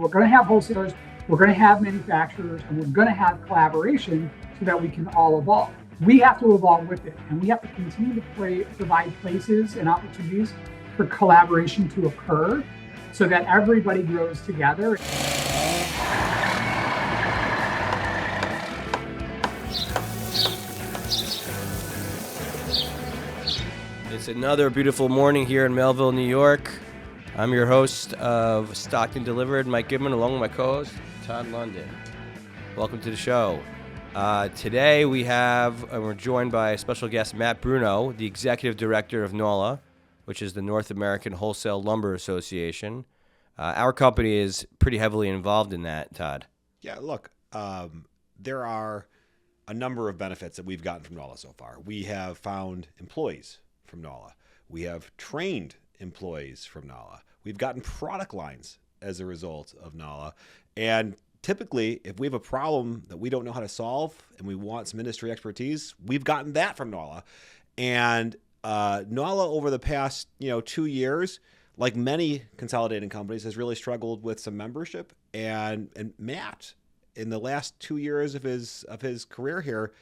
we're going to have wholesalers, we're going to have manufacturers, and we're going to have collaboration so that we can all evolve. We have to evolve with it, and we have to continue to provide places and opportunities for collaboration to occur so that everybody grows together. It's another beautiful morning here in Melville, New York. I'm your host of Stockton Delivered, Mike Goodman, along with my co-host, Todd London. Welcome to the show. Today we're joined by a special guest, Matt Bruno, the Executive Director of NOLA, which is the North American Wholesale Lumber Association. Our company is pretty heavily involved in that, Todd. Yeah, look, there are a number of benefits that we've gotten from NOLA so far. We have found employees from NOLA. We have trained employees from NOLA. We've gotten product lines as a result of NOLA. And typically, if we have a problem that we don't know how to solve and we want some industry expertise, we've gotten that from NOLA. And NOLA over the past 2 years, like many consolidating companies, has really struggled with some membership. And Matt, in the last 2 years of his career here,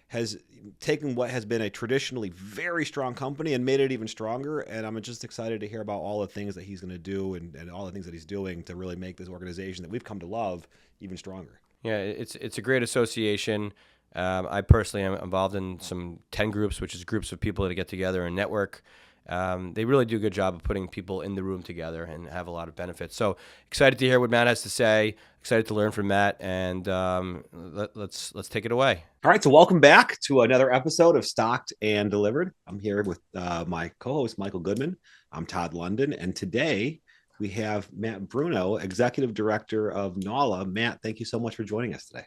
has taken what has been a traditionally very strong company and made it even stronger. And I'm just excited to hear about all the things that he's going to do and all the things that he's doing to really make this organization that we've come to love even stronger. Yeah, it's a great association. I personally am involved in some 10 groups, which is groups of people that get together and network. They really do a good job of putting people in the room together and have a lot of benefits. So excited to hear what Matt has to say. Excited to learn from Matt, and let's take it away. All right, so welcome back to another episode of Stocked and Delivered. I'm here with my co-host, Michael Goodman. I'm Todd London, and today we have Matt Bruno, Executive Director of NOLA. Matt, thank you so much for joining us today.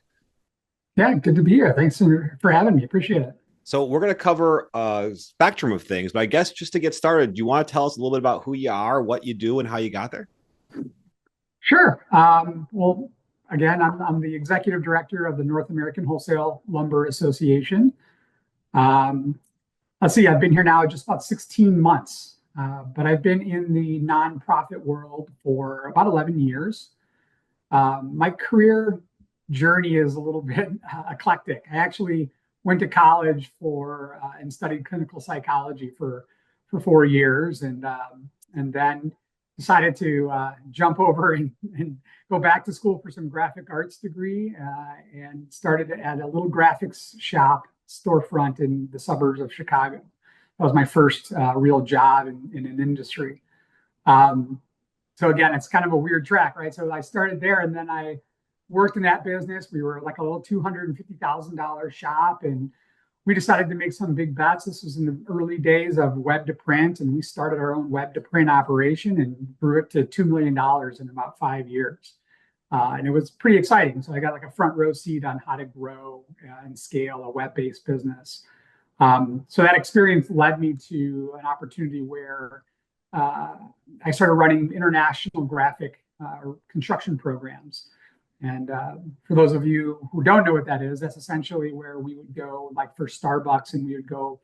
Yeah, good to be here. Thanks for having me. Appreciate it. So we're going to cover a spectrum of things, but I guess just to get started, do you want to tell us a little bit about who you are, what you do, and how you got there? Sure. Well, again, I'm the Executive Director of the North American Wholesale Lumber Association. Let's see, I've been here now just about 16 months, but I've been in the nonprofit world for about 11 years. My career journey is a little bit eclectic. I actually went to college and studied clinical psychology for 4 years, and then decided to jump over and go back to school for some graphic arts degree, and started at a little graphics shop storefront in the suburbs of Chicago. That was my first real job in an industry. So again, it's kind of a weird track, right? So I started there, and then I worked in that business. We were like a little $250,000 shop, and we decided to make some big bets. This was in the early days of web to print, and we started our own web to print operation and grew it to $2 million in about 5 years. And it was pretty exciting. So I got like a front row seat on how to grow and scale a web-based business. So that experience led me to an opportunity where I started running international graphic construction programs. And for those of you who don't know what that is, that's essentially where we would go, like for Starbucks, and we would go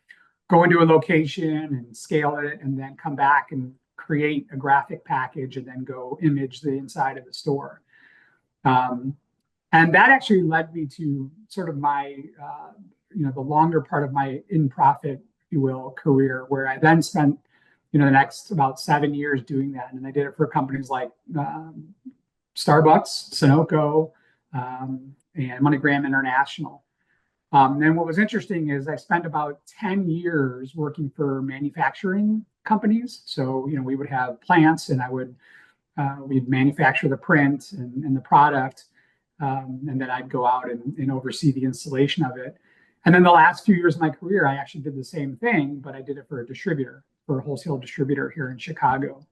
into a location and scale it, and then come back and create a graphic package, and then go image the inside of the store. And that actually led me to sort of my, the longer part of my in-profit, if you will, career, where I then spent, the next about 7 years doing that. And I did it for companies like Starbucks, Sunoco, and MoneyGram International. And then what was interesting is I spent about 10 years working for manufacturing companies. So, we would have plants, and we'd manufacture the print and the product. And then I'd go out and oversee the installation of it. And then the last few years of my career, I actually did the same thing, but I did it for a wholesale distributor here in Chicago.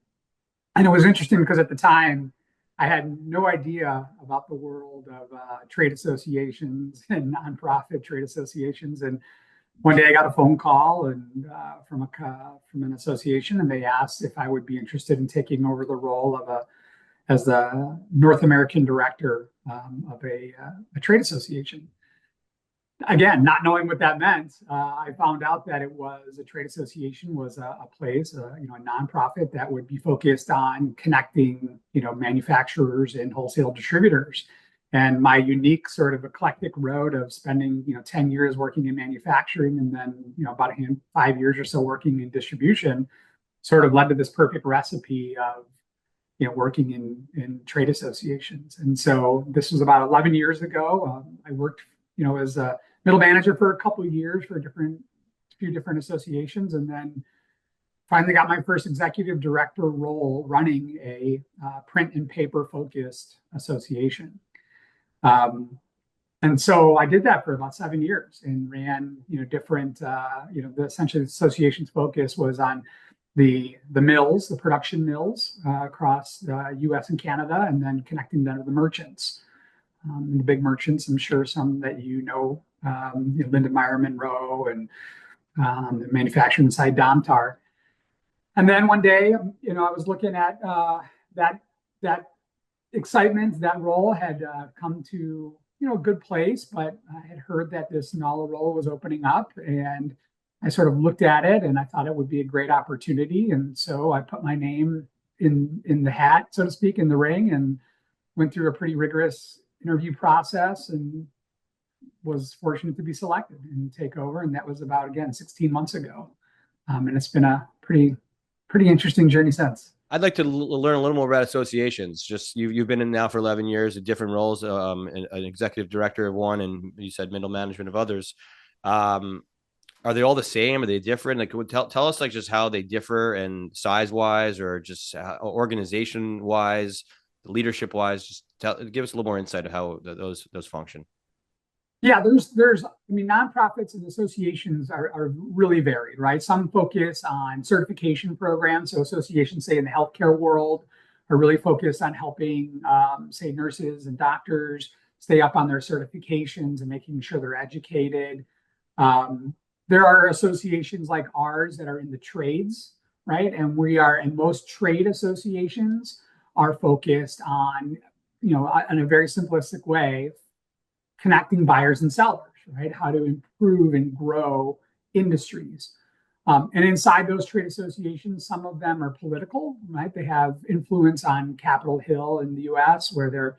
And it was interesting because at the time, I had no idea about the world of trade associations and nonprofit trade associations. And one day I got a phone call from an association, and they asked if I would be interested in taking over the role as the North American director of a trade association. again, not knowing what that meant, I found out that it was a trade association was a place, a nonprofit that would be focused on connecting, manufacturers and wholesale distributors. And my unique sort of eclectic road of spending, 10 years working in manufacturing and then, about 5 years or so working in distribution sort of led to this perfect recipe of, working in trade associations. And so this was about 11 years ago. I worked, as a middle manager for a couple of years for a few different associations, and then finally got my first executive director role running a print and paper focused association. And so I did that for about 7 years and ran, different, essentially the association's focus was on the mills, the production mills across the U.S. and Canada, and then connecting them to the merchants. The big merchants, I'm sure some that Linda Meyer Monroe and the manufacturing side, Domtar. And then one day, I was looking at that excitement, that role had come to a good place, but I had heard that this NOLA role was opening up, and I sort of looked at it and I thought it would be a great opportunity. And so I put my name in the hat, so to speak, in the ring, and went through a pretty rigorous interview process and was fortunate to be selected and take over. And that was about, again, 16 months ago. And it's been a pretty interesting journey since. I'd like to learn a little more about associations. Just you've been in now for 11 years in different roles, an executive director of one, and you said middle management of others. Are they all the same? Are they different? Like, tell us like just how they differ and size wise, or just organization wise, leadership wise. Just give us a little more insight of how those function. Yeah, nonprofits and associations are really varied, right? Some focus on certification programs. So associations, say in the healthcare world, are really focused on helping, say, nurses and doctors stay up on their certifications and making sure they're educated. There are associations like ours that are in the trades, right? And most trade associations are focused on, in a very simplistic way, connecting buyers and sellers, right? How to improve and grow industries. And inside those trade associations, some of them are political, right? They have influence on Capitol Hill in the US, where they're,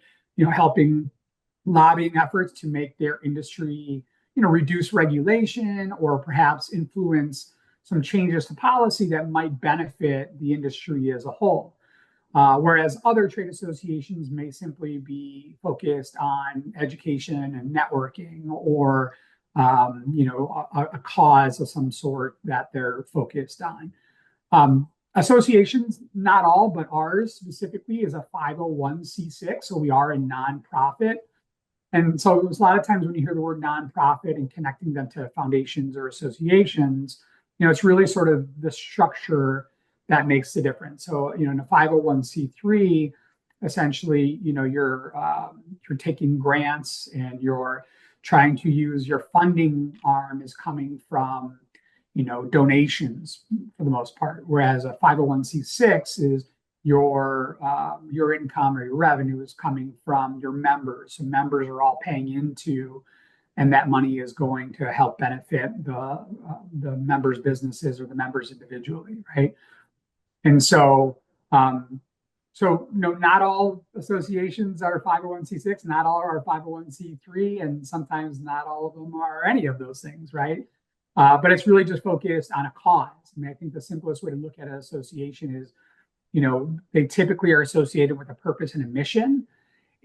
helping lobbying efforts to make their industry, reduce regulation or perhaps influence some changes to policy that might benefit the industry as a whole. Whereas other trade associations may simply be focused on education and networking, or a cause of some sort that they're focused on. Associations, not all, but ours specifically is a 501c6, so we are a nonprofit. And so a lot of times when you hear the word nonprofit and connecting them to foundations or associations, it's really sort of the structure that makes the difference. So, in a 501c3, essentially, you're taking grants and you're trying to use your funding arm is coming from, donations for the most part. Whereas a 501c6 is your income or your revenue is coming from your members. So members are all paying into, and that money is going to help benefit the members' businesses or the members individually, right? And so, not all associations are 501c6, not all are 501c3, and sometimes not all of them are any of those things, right? But it's really just focused on a cause. I think the simplest way to look at an association is, they typically are associated with a purpose and a mission,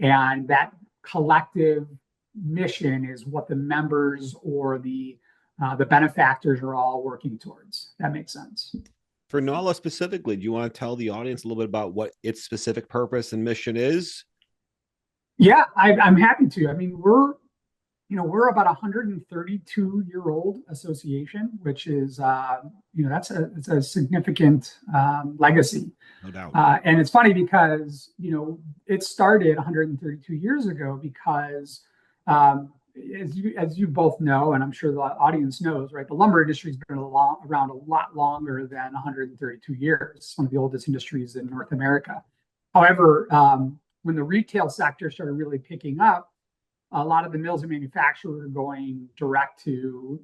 and that collective mission is what the members or the benefactors are all working towards. That makes sense. For NOLA specifically, do you want to tell the audience a little bit about what its specific purpose and mission is? Yeah, I'm happy to. We're about 132-year-old association, which is, it's a significant legacy. No doubt. And it's funny because, it started 132 years ago because, as you both know, and I'm sure the audience knows, right, the lumber industry has been around a lot longer than 132 years. It's one of the oldest industries in North America. However, when the retail sector started really picking up, a lot of the mills and manufacturers were going direct to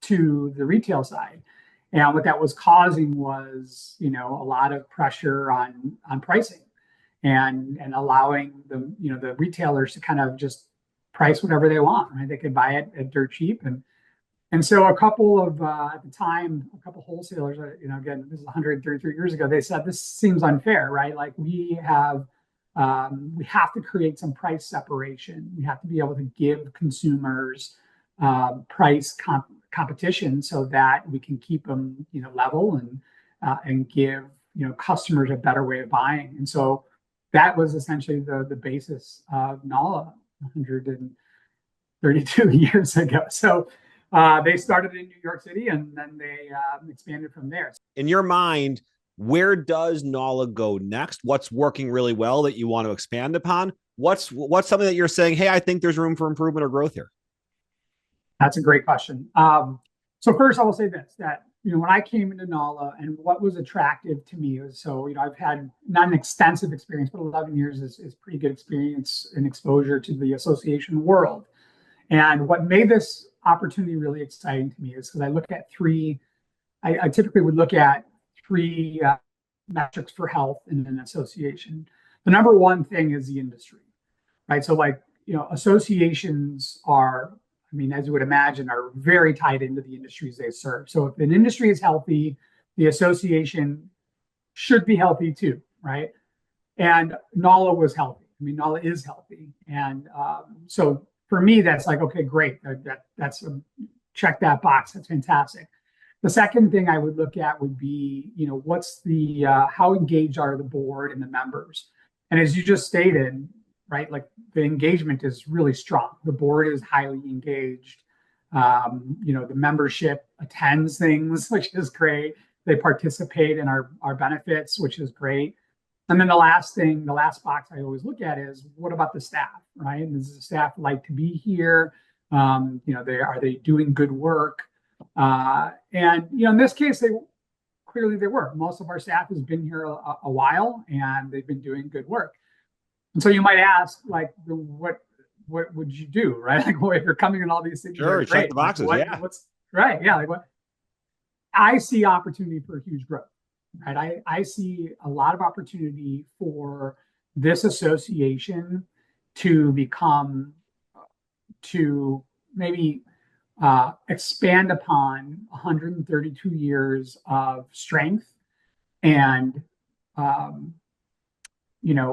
the retail side. And what that was causing was, a lot of pressure on pricing and allowing the retailers to kind of just price whatever they want, right? They could buy it at dirt cheap. And so a couple of, at the time, a couple wholesalers, again, this is 133 years ago, they said, this seems unfair, right? Like we have to create some price separation. We have to be able to give consumers price competition so that we can keep them, level and give, customers a better way of buying. And so that was essentially the basis of NALA 132 years ago. So they started in New York City and then they expanded from there. In your mind, where does NALA go next? What's working really well that you want to expand upon? What's something that you're saying, hey, I think there's room for improvement or growth here? That's a great question. So first I will say this, that, when I came into NALA and what was attractive to me was, I've had not an extensive experience, but 11 years is pretty good experience and exposure to the association world. And what made this opportunity really exciting to me is because I look at I typically would look at three metrics for health in an association. The number one thing is the industry, right? So associations are, as you would imagine, are very tied into the industries they serve. So if an industry is healthy, the association should be healthy too, right? And NALA was healthy. NALA is healthy. And so for me, that's like, okay, great. That's check that box. That's fantastic. The second thing I would look at would be, what's how engaged are the board and the members? And as you just stated, right, like the engagement is really strong. The board is highly engaged. The membership attends things, which is great. They participate in our benefits, which is great. And then the last box I always look at is, what about the staff, right? Does the staff like to be here? Are they doing good work? And in this case, they were. Most of our staff has been here a while, and they've been doing good work. And so you might ask, like, what would you do, right? Like, well, if you're coming in all these things, sure, check the boxes, yeah. What's right? Yeah, like what? I see opportunity for huge growth, right? I see a lot of opportunity for this association to maybe expand upon 132 years of strength and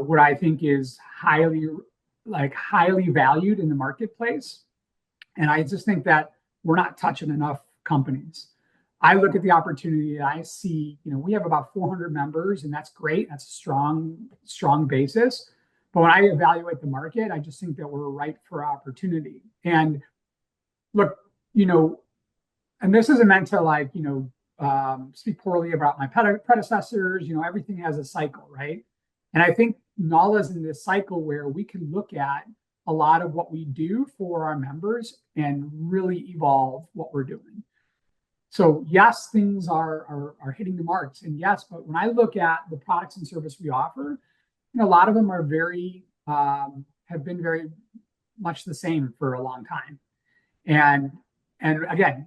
what I think is highly valued in the marketplace. And I just think that we're not touching enough companies. I look at the opportunity and I see, we have about 400 members, and that's great. That's a strong basis. But when I evaluate the market, I just think that we're ripe for opportunity. And look, and this isn't meant to speak poorly about my predecessors. Everything has a cycle, right? And I think NALA is in this cycle where we can look at a lot of what we do for our members and really evolve what we're doing. So yes, things are hitting the marks, and yes, but when I look at the products and service we offer, a lot of them are have been very much the same for a long time. And again,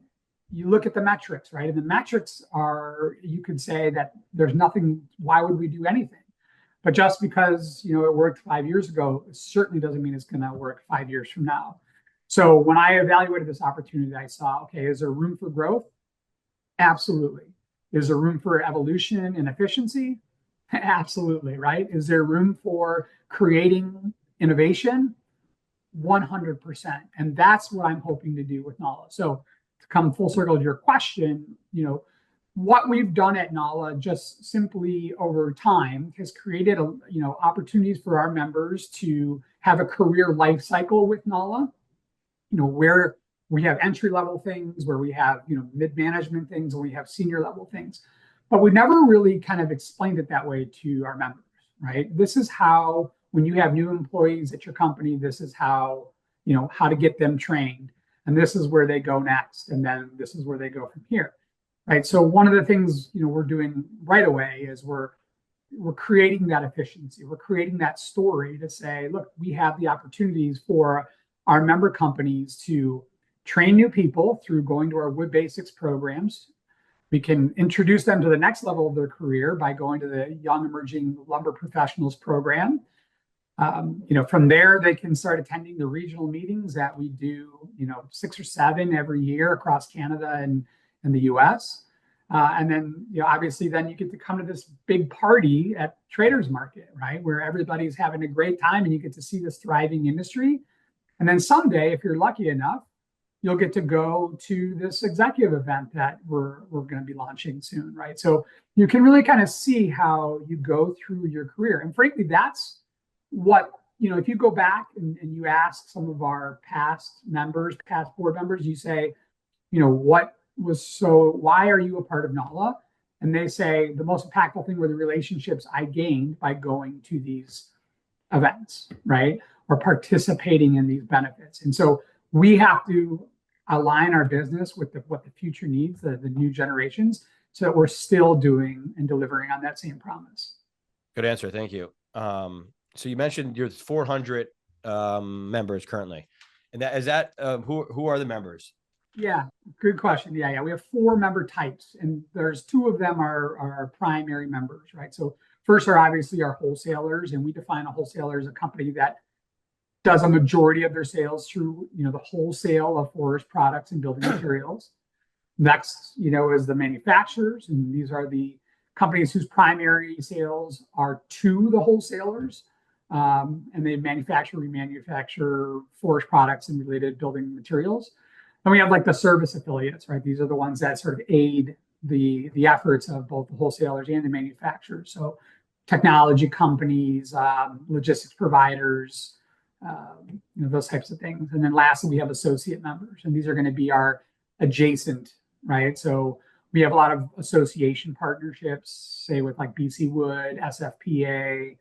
you look at the metrics, right? And the metrics are, you could say that there's nothing, why would we do anything? But just because, it worked 5 years ago, it certainly doesn't mean it's going to work 5 years from now. So when I evaluated this opportunity, I saw, okay, is there room for growth? Absolutely. Is there room for evolution and efficiency? Absolutely, right? Is there room for creating innovation? 100%. And that's what I'm hoping to do with NALA. So to come full circle to your question, what we've done at NALA just simply over time has created opportunities for our members to have a career life cycle with NALA, where we have entry level things, where we have mid-management things, and we have senior level things. But we never really kind of explained it that way to our members, right? This is how, when you have new employees at your company, this is how, how to get them trained. And this is where they go next. And then this is where they go from here. Right. So one of the things, we're doing right away is we're creating that efficiency. We're creating that story to say, look, we have the opportunities for our member companies to train new people through going to our Wood Basics programs. We can introduce them to the next level of their career by going to the Young Emerging Lumber Professionals program. From there, they can start attending the regional meetings that we do, 6 or 7 every year across Canada and the US. And then, obviously, then you get to come to this big party at Traders Market, right? Where everybody's having a great time and you get to see this thriving industry. And then someday, if you're lucky enough, you'll get to go to this executive event that we're going to be launching soon, right? So you can really kind of see how you go through your career. And frankly, that's what, if you go back and you ask some of our past board members, you say, why are you a part of NALA? And they say the most impactful thing were the relationships I gained by going to these events, right? Or participating in these benefits. And so we have to align our business with what the future needs, the new generations, so that we're still doing and delivering on that same promise. Good answer. Thank you. So you mentioned you're 400 members currently. And who are the members? Yeah, good question. Yeah. We have 4 member types, and there's 2 of them are our primary members, right? So first are obviously our wholesalers, and we define a wholesaler as a company that does a majority of their sales through, the wholesale of forest products and building materials. Next, is the manufacturers, and these are the companies whose primary sales are to the wholesalers, and they remanufacture forest products and related building materials. And we have like the service affiliates, right? These are the ones that sort of aid the efforts of both the wholesalers and the manufacturers. So technology companies, logistics providers, those types of things. And then lastly, we have associate members, and these are going to be our adjacent, right? So we have a lot of association partnerships, say with like BC Wood, SFPA.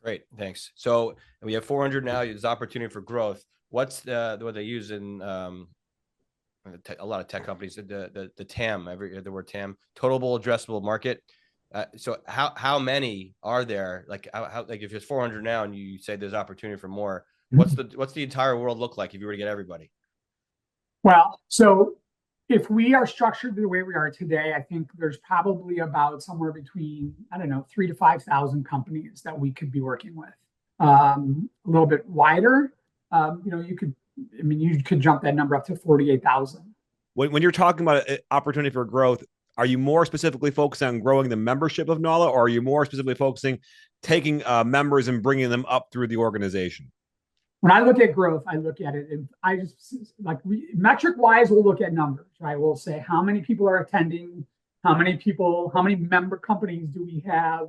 Great, thanks. So we have 400 now. There's opportunity for growth. What's what they use in a lot of tech companies? The TAM, the word TAM, total addressable market. So how many are there? Like if there's 400 now, and you say there's opportunity for more, what's the entire world look like if you were to get everybody? Well, so if we are structured the way we are today, I think there's probably about somewhere between 3,000 to 5,000 companies that we could be working with. A little bit wider, you could jump that number up to 48,000. When you're talking about opportunity for growth, are you more specifically focusing on growing the membership of NALA, or are you more specifically focusing taking members and bringing them up through the organization? When I look at growth, I look at it, and metric wise, we'll look at numbers, right? We'll say how many people are attending, how many member companies do we have,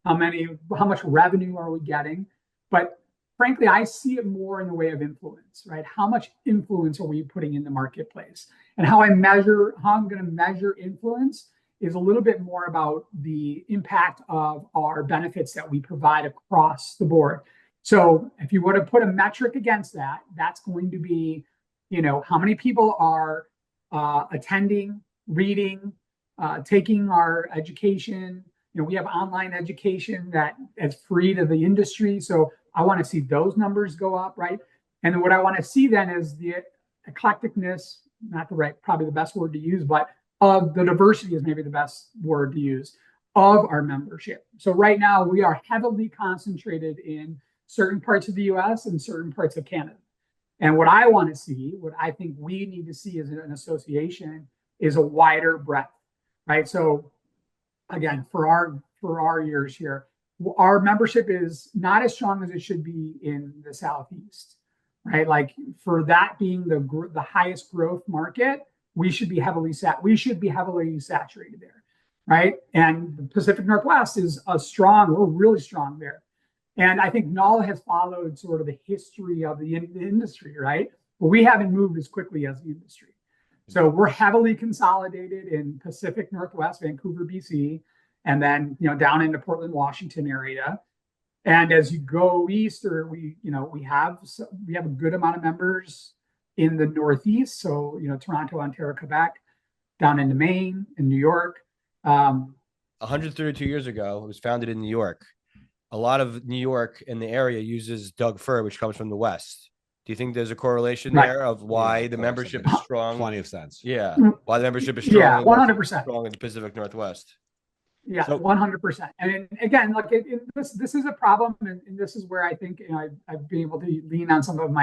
how much revenue are we getting? But frankly, I see it more in the way of influence, right? How much influence are we putting in the marketplace? And how I'm going to measure influence is a little bit more about the impact of our benefits that we provide across the board. So if you were to put a metric against that, that's going to be, how many people are attending, reading, taking our education. We have online education that is free to the industry. So I want to see those numbers go up, right? And then what I want to see then is the eclecticness, probably the best word to use, but of the diversity is maybe the best word to use, of our membership. So right now we are heavily concentrated in certain parts of the US and certain parts of Canada. And what I want to see, what I think we need to see as an association, is a wider breadth, right? So again, for our years here, our membership is not as strong as it should be in the Southeast, right? Like for that being the highest growth market, we should be heavily saturated there, right? And the Pacific Northwest is we're really strong there. And I think NALA has followed sort of the history of the industry, right? But we haven't moved as quickly as the industry. So we're heavily consolidated in Pacific Northwest, Vancouver, BC, and then down into Portland, Washington area. And as you go east, we have a good amount of members in the Northeast. So Toronto, Ontario, Quebec, down into Maine and New York. 132 years ago, it was founded in New York. A lot of New York in the area uses Doug fir, which comes from the West. Do you think there's a correlation Right. there of why Yeah, of the course. membership It makes is strong? plenty of sense. Yeah, Mm, why the membership is Yeah, strong, 100%. strong in the Pacific Northwest. Yeah, So 100%. And again, like this is a problem, and this is where I think I've been able to lean on some of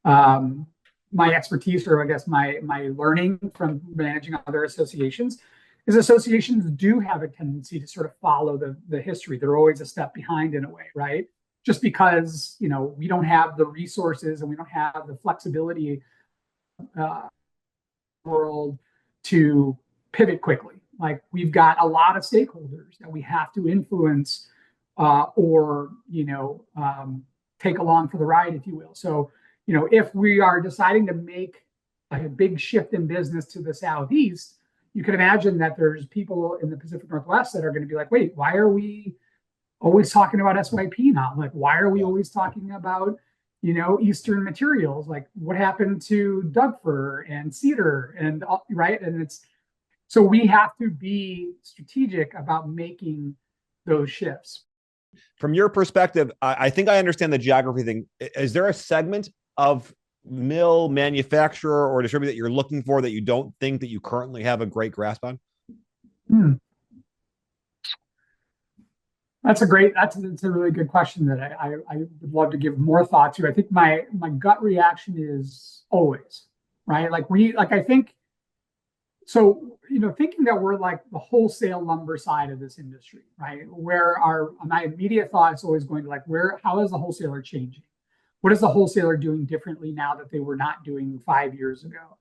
um, my expertise, or I guess my learning from managing other associations. Is associations do have a tendency to sort of follow the history. They're always a step behind in a way, right? Just because we don't have the resources and we don't have the flexibility uh, world to pivot quickly. Like we've got a lot of stakeholders that we have to influence or take along for the ride, if you will. So if we are deciding to make a big shift in business to the southeast, you can imagine that there's people in the Pacific Northwest that are going to be like, wait, why are we always talking about SYP now? Like, why are we yeah. always talking about Eastern materials? Like, what happened to Doug fir and cedar and right? And it's so we have to be strategic about making those shifts. From your perspective, I think I understand the geography thing. Is there a segment of mill manufacturer or distributor that you're looking for that you don't think that you currently have a great grasp on? Hmm. That's a really good question that I would love to give more thought to. I think my gut reaction is always, right? I think so, thinking that we're like the wholesale lumber side of this industry, right? Where my immediate thought is always going to how is the wholesaler changing? What is the wholesaler doing differently now that they were not doing 5 years ago?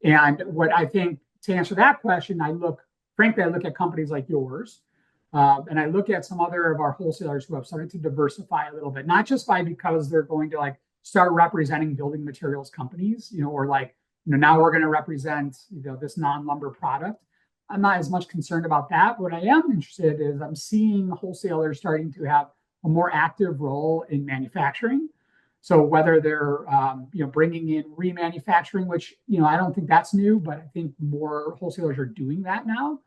And what I think to answer that question, frankly, I look at companies like yours, and I look at some other of our wholesalers who have started to diversify a little bit, not just because they're going to start representing building materials companies, or now we're going to represent this non-lumber product. I'm not as much concerned about that. What I am interested in is I'm seeing wholesalers starting to have a more active role in manufacturing. So whether they're bringing in remanufacturing, which I don't think that's new, but I think more wholesalers are doing that now.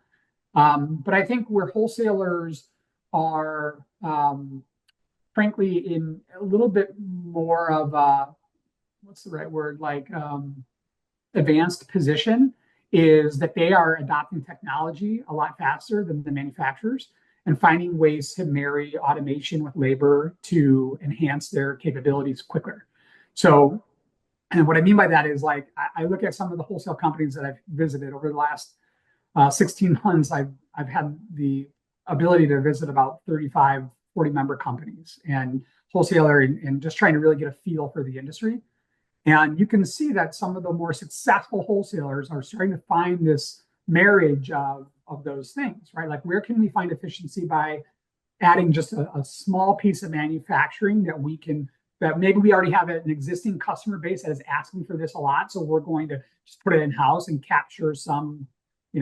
But I think where wholesalers are, frankly, in a little bit more of a, what's the right word, advanced position, is that they are adopting technology a lot faster than the manufacturers and finding ways to marry automation with labor to enhance their capabilities quicker. So, and what I mean by that is I look at some of the wholesale companies that I've visited over the last 16 months. I've had the ability to visit about 35, 40 member companies and wholesaler and just trying to really get a feel for the industry. And you can see that some of the more successful wholesalers are starting to find this marriage of those things, right? Like, where can we find efficiency by adding just a small piece of manufacturing that maybe we already have an existing customer base that is asking for this a lot. So we're going to just put it in house and capture some,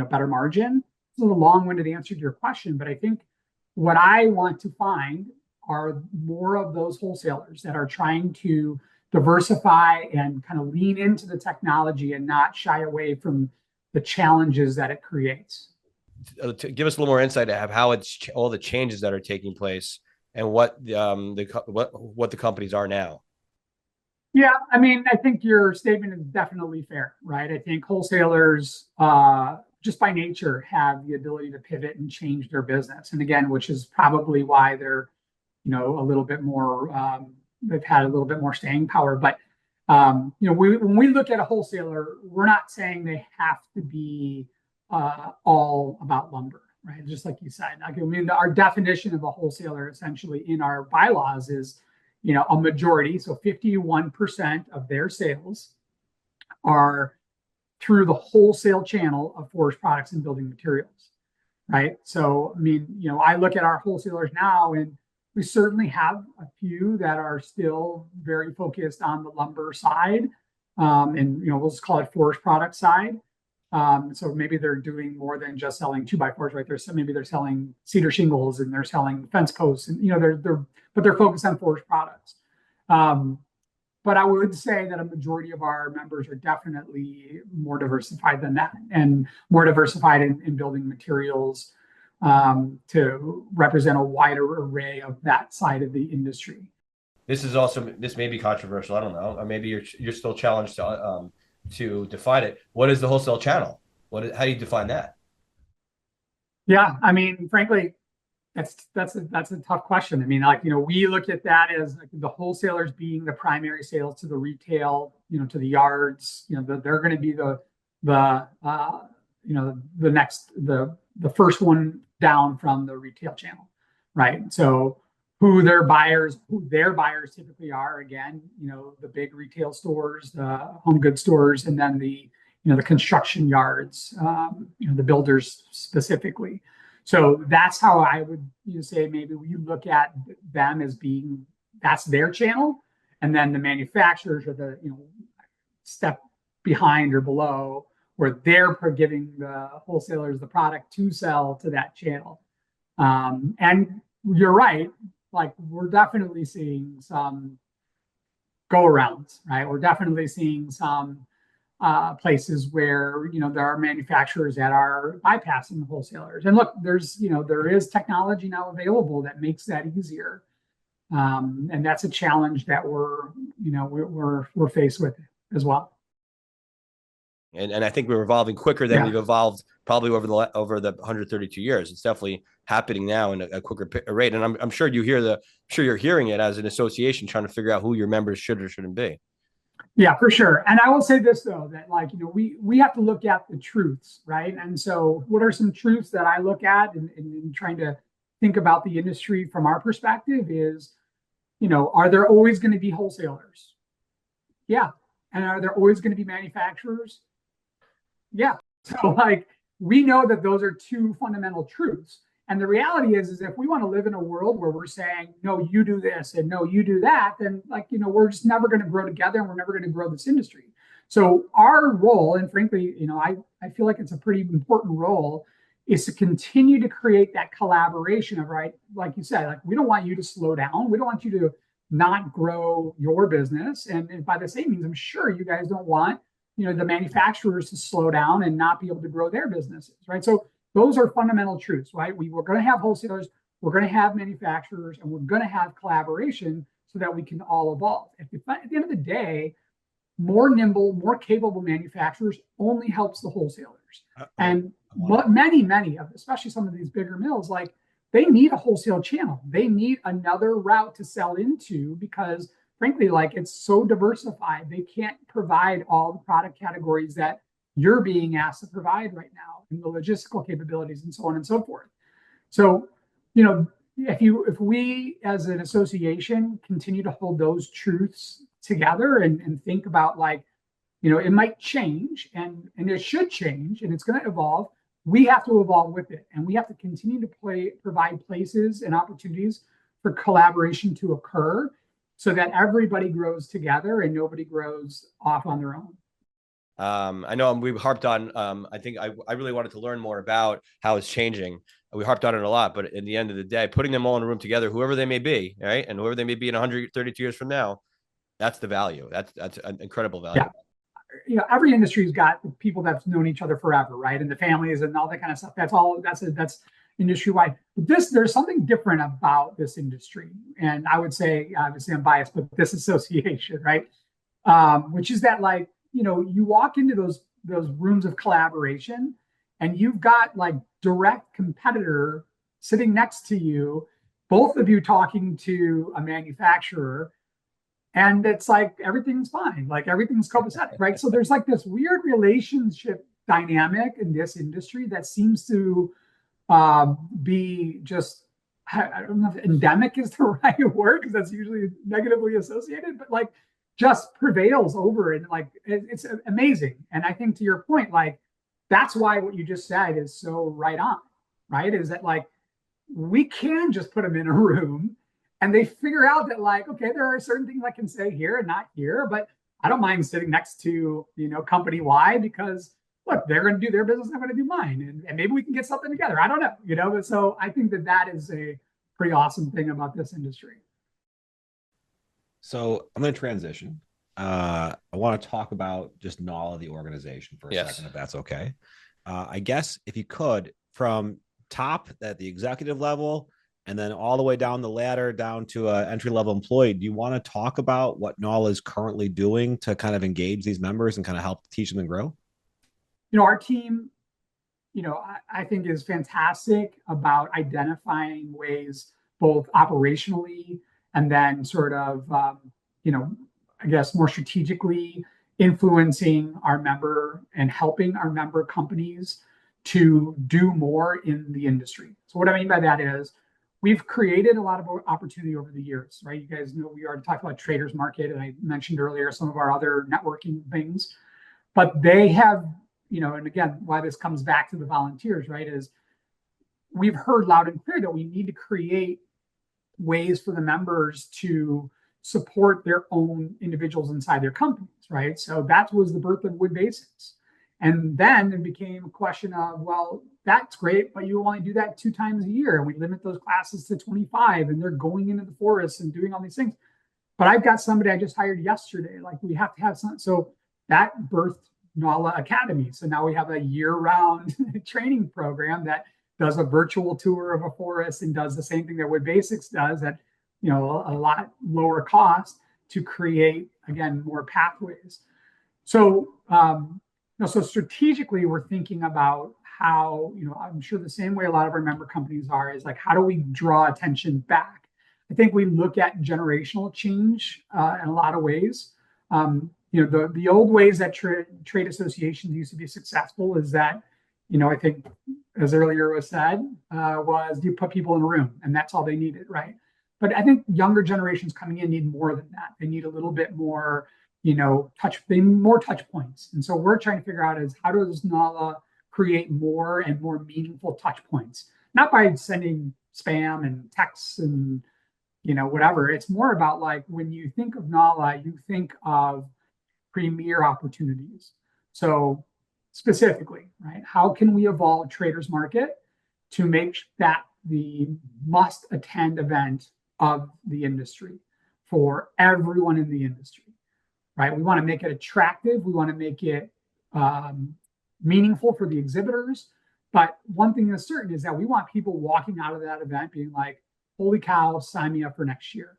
better margin. It's a little long-winded answer to your question, but I think what I want to find are more of those wholesalers that are trying to diversify and kind of lean into the technology and not shy away from the challenges that it creates. Give us a little more insight of how it's all the changes that are taking place and what the companies are now. Yeah, I mean, I think your statement is definitely fair, right? I think wholesalers, just by nature, have the ability to pivot and change their business, and again, which is probably why they're, a little bit more. They've had a little bit more staying power, but when we look at a wholesaler, we're not saying they have to be all about lumber, right? Just like you said. I mean, our definition of a wholesaler essentially in our bylaws is, a majority, so 51% of their sales are through the wholesale channel of forest products and building materials, right? So, I mean, I look at our wholesalers now, and we certainly have a few that are still very focused on the lumber side, and we'll just call it forest product side. So maybe they're doing more than just selling 2x4s, right? Maybe they're selling cedar shingles and they're selling fence posts, and but they're focused on forest products. But I would say that a majority of our members are definitely more diversified than that, and more diversified in building materials to represent a wider array of that side of the industry. this may be controversial. I don't know, or maybe you're still challenged to define it. What is the wholesale channel? How do you define that? Yeah, I mean, frankly, that's a tough question. I mean, like, we look at that as like the wholesalers being the primary sales to the retail, to the yards. They're going to be the first one down from the retail channel, right? So who their buyers typically are, again, the big retail stores, the home goods stores, and then the construction yards, the builders specifically. So that's how I would say maybe we look at them as being that's their channel, and then the manufacturers are the step behind or below where they're giving the wholesalers the product to sell to that channel. And you're right, like we're definitely seeing some go arounds, right? We're definitely seeing some places where there are manufacturers that are bypassing the wholesalers. And look, there is technology now available that makes that easier, and that's a challenge that we're faced with as well. And I think we're evolving quicker than Yeah. we've evolved probably over the 132 years. It's definitely happening now in a quicker rate. And I'm sure you're hearing it as an association trying to figure out who your members should or shouldn't be. Yeah, for sure. And I will say this though, that like, we have to look at the truths, right? And so what are some truths that I look at in trying to think about the industry from our perspective is, are there always going to be wholesalers? Yeah. And are there always going to be manufacturers? Yeah. So like we know that those are two fundamental truths. And the reality is if we want to live in a world where we're saying, no, you do this and no, you do that, then like, we're just never going to grow together and we're never going to grow this industry. So our role, and frankly, I feel like it's a pretty important role, is to continue to create that collaboration of, right, like you said, like we don't want you to slow down. We don't want you to not grow your business. And by the same means, I'm sure you guys don't want the manufacturers to slow down and not be able to grow their businesses, right? So those are fundamental truths, right? We're going to have wholesalers, we're going to have manufacturers, and we're going to have collaboration so that we can all evolve. At the end of the day, more nimble, more capable manufacturers only helps the wholesalers. And many of, especially some of these bigger mills, like they need a wholesale channel. They need another route to sell into because frankly, like it's so diversified. They can't provide all the product categories that you're being asked to provide right now and the logistical capabilities and so on and so forth. So, if we as an association continue to hold those truths together and think about like, it might change and it should change and it's going to evolve. We have to evolve with it. And we have to continue to provide places and opportunities for collaboration to occur so that everybody grows together and nobody grows off on their own. I know we've harped on, I think I really wanted to learn more about how it's changing. We harped on it a lot, but at the end of the day, putting them all in a room together, whoever they may be, right? And whoever they may be in 132 years from now, that's the value. That's an incredible value. Yeah. Every industry's got people that's known each other forever, right? And the families and all that kind of stuff. That's industry wide. There's something different about this industry. And I would say, obviously I'm biased, but this association, right? Which is that like, you walk into those rooms of collaboration and you've got like direct competitor sitting next to you, both of you talking to a manufacturer, and it's like everything's fine, like everything's copacetic, right? So there's like this weird relationship dynamic in this industry that seems to be just, I don't know if endemic is the right word because that's usually negatively associated, but like just prevails over it. Like it's amazing. And I think to your point, like that's why what you just said is so right on, right? Is that like we can just put them in a room and they figure out that like, okay, there are certain things I can say here and not here, but I don't mind sitting next to, company Y because look, they're going to do their business, I'm going to do mine. And maybe we can get something together. I don't know, but so I think that is a pretty awesome thing about this industry. So I'm going to transition. I want to talk about just NOLA, the organization, for a second, if that's okay. I guess if you could, from top at the executive level and then all the way down the ladder down to an entry-level employee. Do you want to talk about what NOLA is currently doing to kind of engage these members and kind of help teach them and grow? Our team, I think is fantastic about identifying ways both operationally and then sort of, I guess more strategically influencing our member and helping our member companies to do more in the industry. So what I mean by that is we've created a lot of opportunity over the years, right? You guys know we already talked about traders market, and I mentioned earlier some of our other networking things, but they have, and again, why this comes back to the volunteers, right, is we've heard loud and clear that we need to create ways for the members to support their own individuals inside their companies, right? So that was the birth of Wood Basics. And then it became a question of, well, that's great, but you only do that 2 times a year. And we limit those classes to 25, and they're going into the forest and doing all these things. But I've got somebody I just hired yesterday. Like, we have to have some. So that birthed NOLA Academy. So now we have a year-round training program that does a virtual tour of a forest and does the same thing that Wood Basics does at a lot lower cost to create, again, more pathways. So so strategically, we're thinking about how, I'm sure the same way a lot of our member companies are, is like, how do we draw attention back? I think we look at generational change in a lot of ways. The old ways that trade associations used to be successful is that, I think, as earlier was said, was you put people in a room and that's all they needed, right? But I think younger generations coming in need more than that. They need a little bit more, more touch points. And so we're trying to figure out is how does NOLA create more and more meaningful touch points? Not by sending spam and texts and, whatever. It's more about, like, when you think of NOLA, you think of premier opportunities. So specifically, right, how can we evolve Traders Market to make that the must attend event of the industry for everyone in the industry, right? We want to make it attractive. We want to make it meaningful for the exhibitors. But one thing that's certain is that we want people walking out of that event being like, holy cow, sign me up for next year,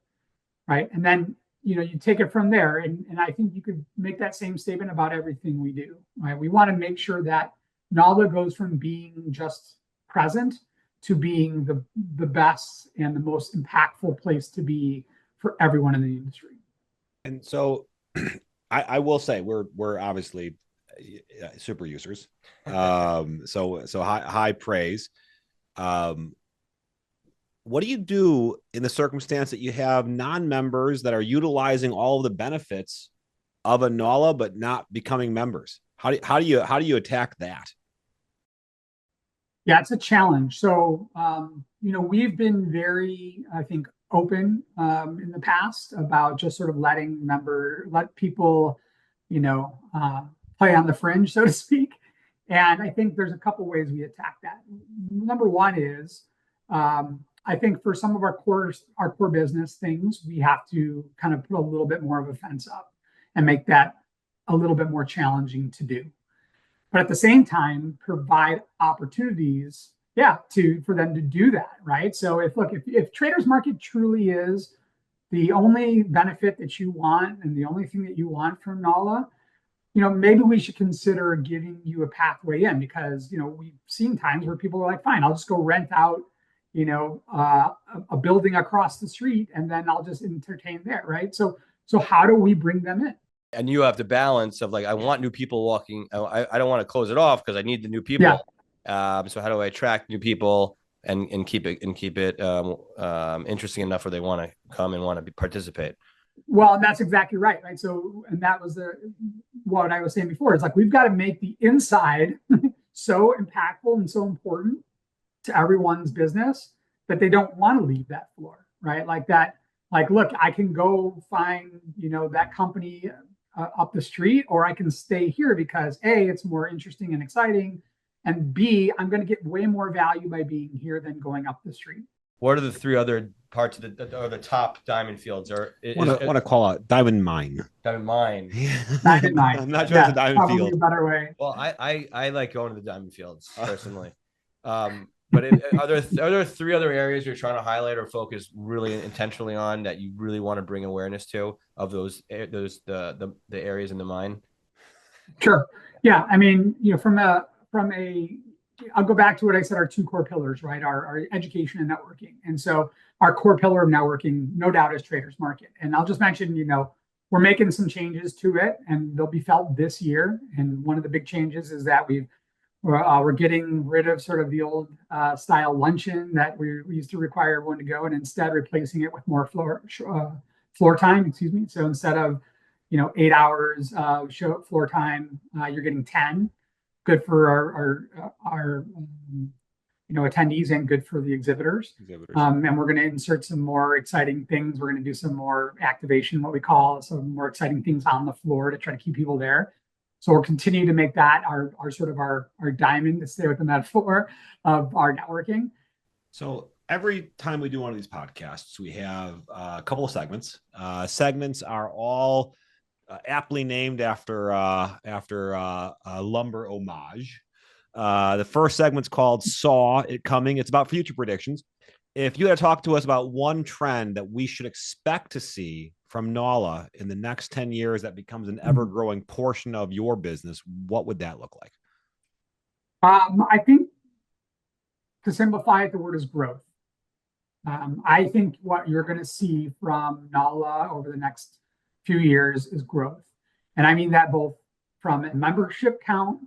right? And then, you take it from there. And I think you could make that same statement about everything we do, right? We want to make sure that NOLA goes from being just present to being the best and the most impactful place to be for everyone in the industry. And so I will say we're obviously super users. So high praise. What do you do in the circumstance that you have non-members that are utilizing all of the benefits of a NOLA but not becoming members? How do you attack that? Yeah, it's a challenge. So we've been very, I think, open in the past about just sort of let people, play on the fringe, so to speak. And I think there's a couple ways we attack that. Number one is, I think for some of our core business things, we have to kind of put a little bit more of a fence up and make that a little bit more challenging to do. But at the same time, provide opportunities, for them to do that, right? So if Traders Market truly is the only benefit that you want and the only thing that you want from NOLA, maybe we should consider giving you a pathway in, because, we've seen times where people are like, fine, I'll just go rent out, a building across the street, and then I'll just entertain there, right? So how do we bring them in? And you have the balance of, like, I want new people walking. I don't want to close it off because I need the new people. Yeah. So how do I attract new people and keep it interesting enough where they want to come and want to participate? Well, and that's exactly right. So, and that was what I was saying before. It's like, we've got to make the inside so impactful and so important to everyone's business that they don't want to leave that floor, right? Like that, like, look, I can go find, that company up the street, or I can stay here because A, it's more interesting and exciting, and B, I'm going to get way more value by being here than going up the street. What are the 3 other parts of the top diamond fields? Or want to call it diamond mine. Diamond mine. Diamond mine. I'm not sure it's a diamond field. A better way. Well, I like going to the diamond fields personally. But are there three other areas you're trying to highlight or focus really intentionally on that you really want to bring awareness to of the areas in the mind? Sure. Yeah. I mean, from a I'll go back to what I said, our two core pillars, right? Our education and networking. And so our core pillar of networking, no doubt, is Traders Market. And I'll just mention, we're making some changes to it and they'll be felt this year. And one of the big changes is that we're getting rid of sort of the old style luncheon that we used to require everyone to go, and instead replacing it with more floor time. Excuse me. So instead of 8 hours show floor time, you're getting 10. Good for our attendees and good for the exhibitors. And we're going to insert some more exciting things. We're going to do some more activation, what we call some more exciting things on the floor to try to keep people there. So we'll continue to make that our sort of our diamond, to stay with the metaphor of our networking. So every time we do one of these podcasts, we have a couple of segments. Segments are all aptly named after lumber homage. The first segment's called Saw It Coming. It's about future predictions. If you had to talk to us about one trend that we should expect to see from NOLA in the next 10 years that becomes an ever-growing portion of your business, what would that look like? I think, to simplify it, the word is growth. I think what you're going to see from NOLA over the next few years is growth. And I mean that both from a membership count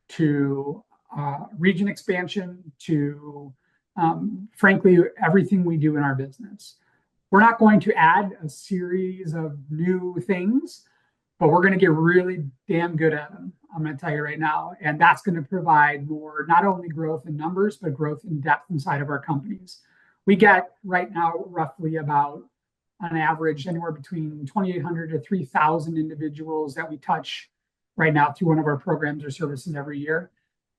to region expansion to, frankly, everything we do in our business. We're not going to add a series of new things, but we're going to get really damn good at them. I'm going to tell you right now. And that's going to provide more, not only growth in numbers, but growth in depth inside of our companies. We get right now roughly about, on average, anywhere between 2,800 to 3,000 individuals that we touch right now through one of our programs or services every year.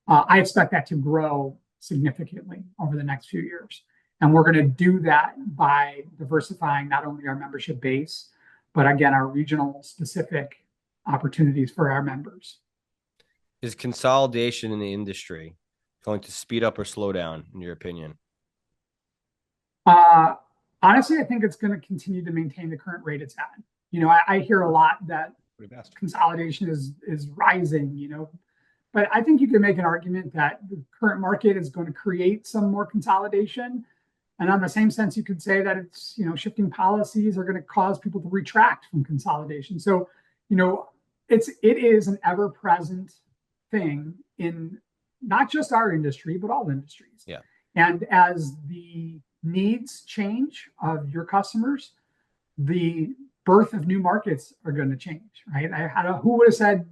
I expect that to grow significantly over the next few years. And we're going to do that by diversifying not only our membership base, but again, our regional specific opportunities for our members. Is consolidation in the industry going to speed up or slow down, in your opinion? Honestly, I think it's going to continue to maintain the current rate it's at. I hear a lot that consolidation is rising, but I think you can make an argument that the current market is going to create some more consolidation. And on the same sense, you could say that it's, shifting policies are going to cause people to retract from consolidation. So, it is an ever-present thing in not just our industry, but all industries. Yeah. And as the needs change of your customers, the birth of new markets are going to change, right? Who would have said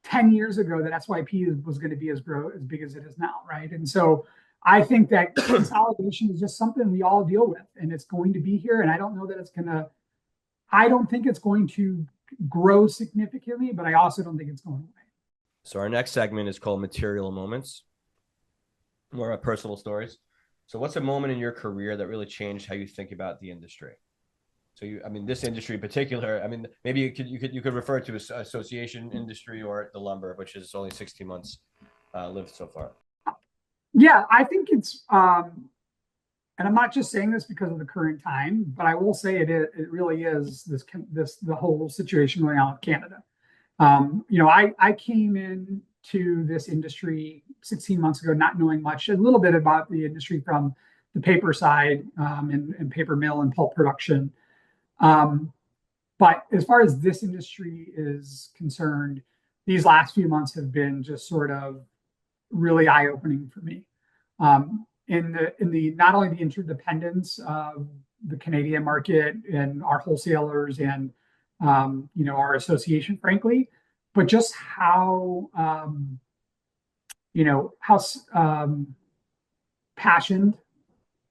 10 years ago that SYP was going to be as big as it is now, right? And so I think that consolidation is just something we all deal with, and it's going to be here. And I don't think it's going to grow significantly, but I also don't think it's going away. So our next segment is called Material Moments, more about personal stories. So what's a moment in your career that really changed how you think about the industry? So this industry in particular, maybe you could refer to as association industry or the lumber, which is only 16 months lived so far. Yeah, I think it's, and I'm not just saying this because of the current time, but I will say it really is the whole situation going on with Canada. I came into this industry 16 months ago, not knowing much, a little bit about the industry from the paper side and paper mill and pulp production. But as far as this industry is concerned, these last few months have been just sort of really eye-opening for me. In the not only the interdependence of the Canadian market and our wholesalers and our association, frankly, but just how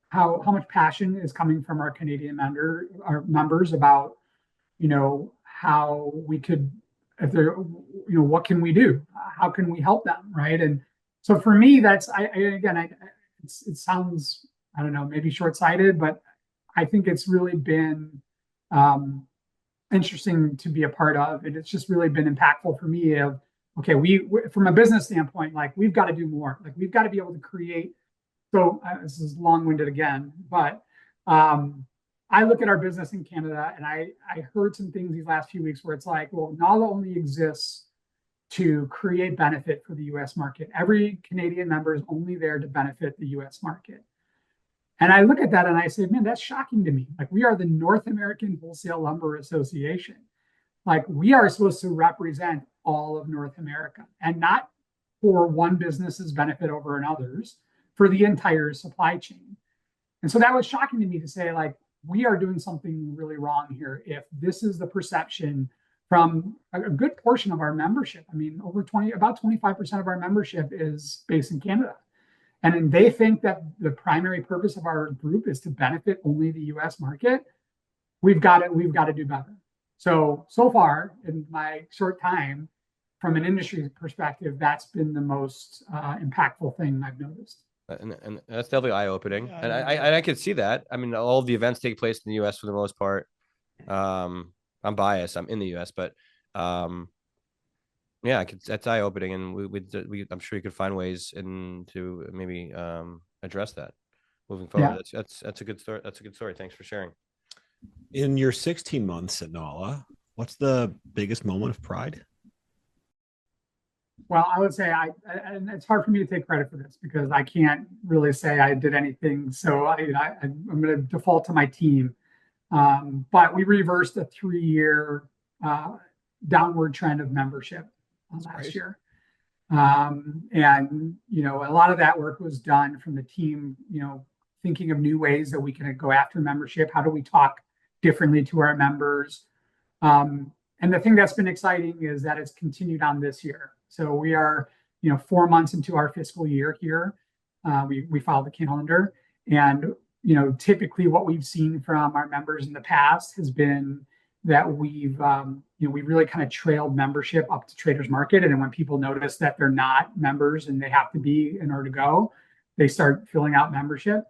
how much passion is coming from our Canadian our members about how we could, if they're what can we do, how can we help them, right? And so for me, that's it sounds, I don't know, maybe short-sighted, but I think it's really been interesting to be a part of, and it's just really been impactful for me. Of okay, we from a business standpoint, like we've got to do more. Like we've got to be able to create So this is long-winded again, but I look at our business in Canada, and I heard some things these last few weeks where it's like, well, NALA only exists to create benefit for the U.S. market. Every Canadian member is only there to benefit the U.S. market. And I look at that and I say, man, that's shocking to me. Like, we are the North American Wholesale Lumber Association. Like, we are supposed to represent all of North America, and not for one business's benefit over another's, for the entire supply chain. And so that was shocking to me to say, like, we are doing something really wrong here if this is the perception from a good portion of our membership. I mean, about 25% of our membership is based in Canada. And they think that the primary purpose of our group is to benefit only the US market. We've got to do better. So far in my short time, from an industry perspective, that's been the most impactful thing I've noticed. And that's definitely eye-opening. And I could see that. I mean, all of the events take place in the U.S. for the most part. I'm biased. I'm in the U.S., but yeah, that's eye-opening, and I'm sure you could find ways to maybe address that moving forward. Yeah. That's a good story. That's a good story. Thanks for sharing. In your 16 months at NALA, what's the biggest moment of pride? Well, I would say and it's hard for me to take credit for this because I can't really say I did anything. So I'm going to default to my team. But we reversed a 3-year downward trend of membership last year. And, a lot of that work was done from the team, thinking of new ways that we can go after membership. How do we talk differently to our members? And the thing that's been exciting is that it's continued on this year. So we are, 4 months into our fiscal year here. We filed the calendar, and typically what we've seen from our members in the past has been that we've really kind of trailed membership up to Traders Market, and then when people notice that they're not members and they have to be in order to go, they start filling out membership.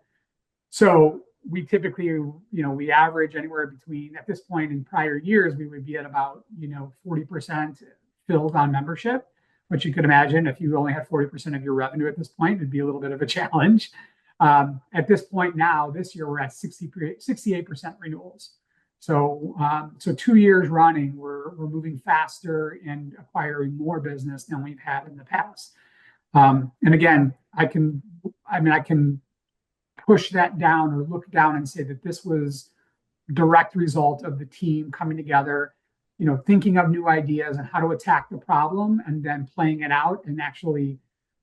So we typically, we average anywhere between, at this point in prior years, we would be at about 40% filled on membership. Which you could imagine, if you only had 40% of your revenue at this point, it'd be a little bit of a challenge. At this point now, this year, we're at 68% renewals. So 2 years running, we're moving faster and acquiring more business than we've had in the past. And again, I can push that down or look down and say that this was direct result of the team coming together, thinking of new ideas and how to attack the problem, and then playing it out and actually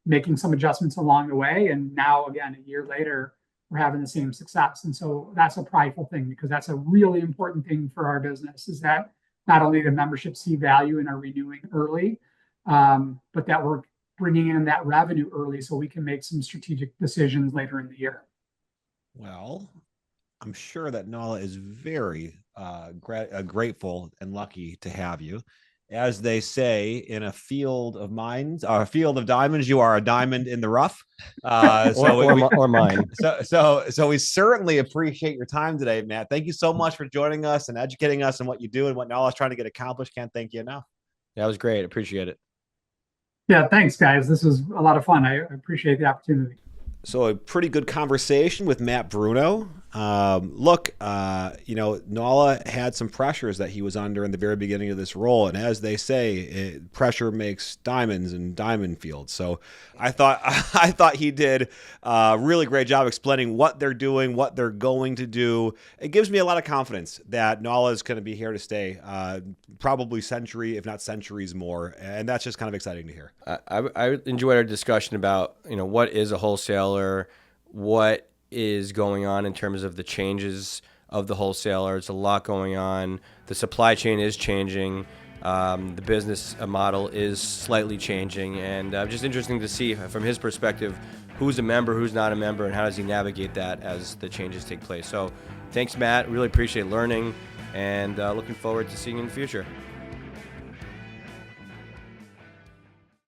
making some adjustments along the way. And now, again, a year later, we're having the same success. And so that's a prideful thing, because that's a really important thing for our business, is that not only the membership see value and are renewing early, but that we're bringing in that revenue early so we can make some strategic decisions later in the year. Well, I'm sure that NALA is very grateful and lucky to have you. As they say, in a field of diamonds, you are a diamond in the rough. Or mine. So we certainly appreciate your time today, Matt. Thank you so much for joining us and educating us on what you do and what NALA is trying to get accomplished. Can't thank you enough. That was great. Appreciate it. Yeah, thanks, guys. This was a lot of fun. I appreciate the opportunity. So a pretty good conversation with Matt Bruno. NALA had some pressures that he was under in the very beginning of this role. And as they say, pressure makes diamonds in diamond fields. So I thought he did a really great job explaining what they're doing, what they're going to do. It gives me a lot of confidence that NALA is going to be here to stay, probably century, if not centuries more. And that's just kind of exciting to hear. I enjoyed our discussion about, what is a wholesaler, what is going on in terms of the changes of the wholesaler. It's a lot going on. The supply chain is changing. The business model is slightly changing, and just interesting to see from his perspective who's a member, who's not a member, and how does he navigate that as the changes take place. So thanks, Matt. Really appreciate learning, and looking forward to seeing you in the future.